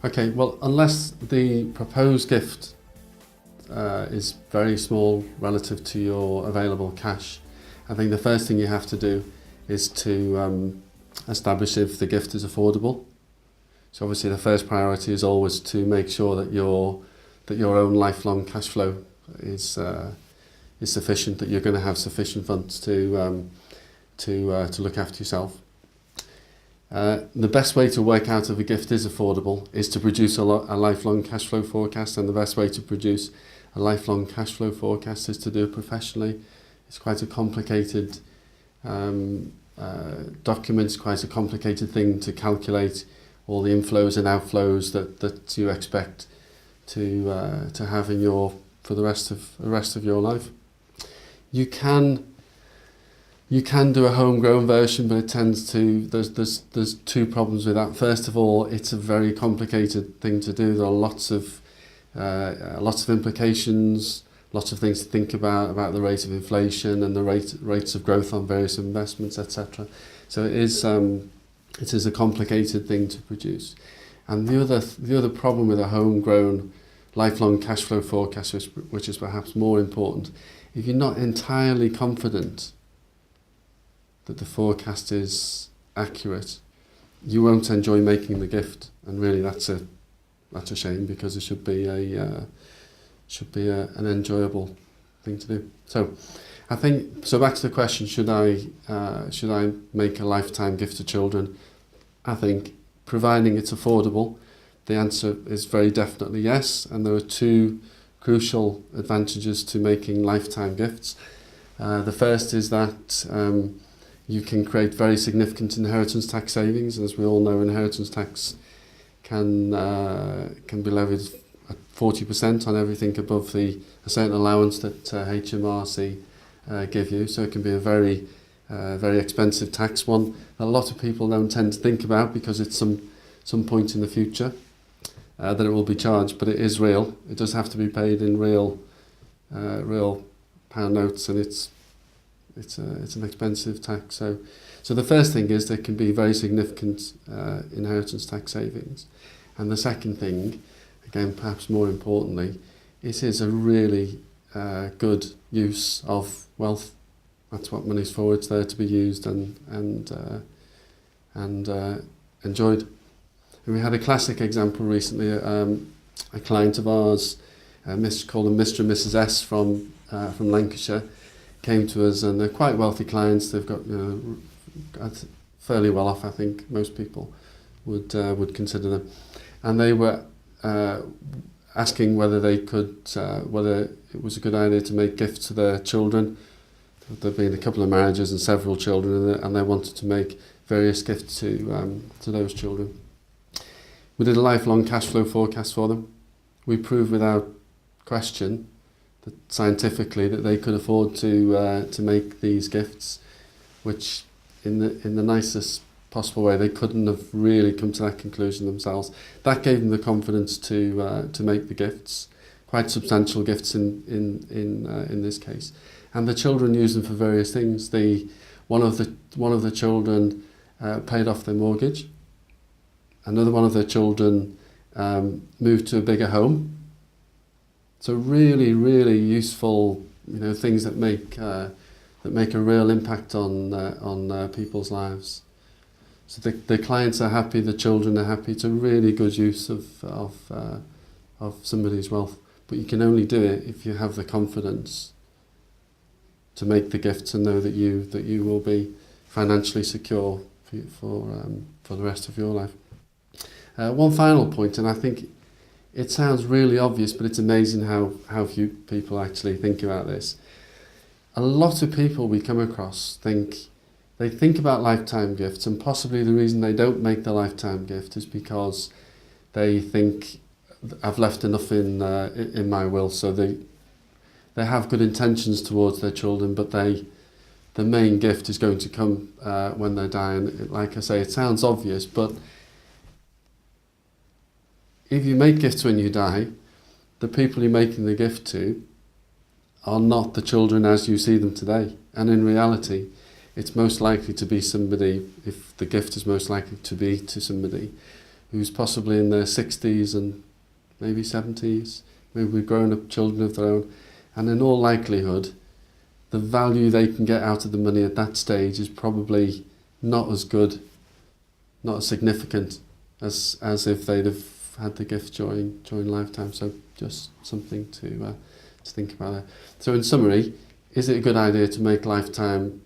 Okay, well, unless the proposed gift is very small relative to your available cash, I think the first thing you have to do is to establish if the gift is affordable. So obviously the first priority is always to make sure that your own lifelong cash flow is sufficient, that you're going to have sufficient funds to look after yourself. The best way to work out if a gift is affordable is to produce a lifelong cash flow forecast, and the best way to produce a lifelong cash flow forecast is to do it professionally. It's quite a complicated document, it's quite a complicated thing to calculate all the inflows and outflows that you expect to have in for the rest of your life. You can do a homegrown version, but it tends to there's two problems with that. First of all, it's a very complicated thing to do. There are lots of implications, lots of things to think about the rate of inflation and the rates of growth on various investments, etc. So it is a complicated thing to produce. And the other problem with a homegrown lifelong cash flow forecast, which is perhaps more important, if you're not entirely confident that the forecast is accurate, you won't enjoy making the gift, and really that's a shame, because it should be an enjoyable thing to do. So I think, so back to the question, should I make a lifetime gift to children? I think, providing it's affordable, the answer is very definitely yes, and there are two crucial advantages to making lifetime gifts. The first is that you can create very significant inheritance tax savings. As we all know, inheritance tax can be levied at 40% on everything above a certain allowance that HMRC give you. So it can be a very expensive tax, one that a lot of people don't tend to think about, because it's some point in the future that it will be charged, but it is real. It does have to be paid in real pound notes, and it's an expensive tax. So the first thing is there can be very significant inheritance tax savings. And the second thing, again perhaps more importantly, it is a really good use of wealth. That's what money's for. It's there to be used and enjoyed. And we had a classic example recently. A client of ours, called them Mr. and Mrs. S from Lancashire, came to us, and they're quite wealthy clients. They've got fairly well off, I think most people would consider them, and they were asking whether they could whether it was a good idea to make gifts to their children. There'd been a couple of marriages and several children, and they wanted to make various gifts to those children. We did a lifelong cash flow forecast for them. We proved without question that scientifically that they could afford to make these gifts, which in the nicest possible way, they couldn't have really come to that conclusion themselves. That gave them the confidence to make the gifts, quite substantial gifts in this case. And the children used them for various things. One of the children paid off their mortgage. Another one of their children moved to a bigger home. So really, really useful, things that make a real impact on people's lives. So the clients are happy, the children are happy. It's a really good use of somebody's wealth. But you can only do it if you have the confidence to make the gifts and know that you will be financially secure for the rest of your life. One final point, and I think it sounds really obvious, but it's amazing how few people actually think about this. A lot of people we come across think about lifetime gifts, and possibly the reason they don't make the lifetime gift is because they think, I've left enough in my will, so they have good intentions towards their children, but the main gift is going to come when they die. And like I say, it sounds obvious, but if you make gifts when you die, the people you're making the gift to are not the children as you see them today. And in reality, it's most likely to be somebody, if the gift is most likely to be to somebody who's possibly in their 60s and maybe 70s, maybe with grown-up children of their own, and in all likelihood, the value they can get out of the money at that stage is probably not as good, not as significant as if they'd have had the gift during lifetime. So just something to think about there. So in summary, is it a good idea to make lifetime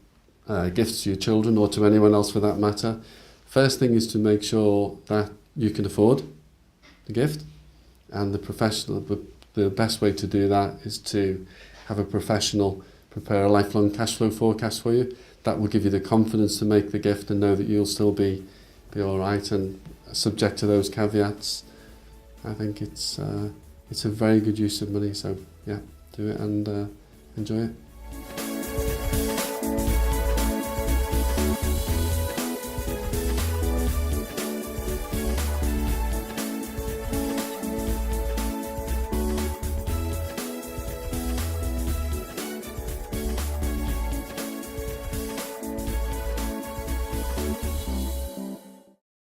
gifts to your children or to anyone else for that matter? First thing is to make sure that you can afford the gift, and the best way to do that is to have a professional prepare a lifelong cash flow forecast for you. That will give you the confidence to make the gift and know that you'll still be all right, and subject to those caveats. I think it's a very good use of money, so yeah, do it and enjoy it.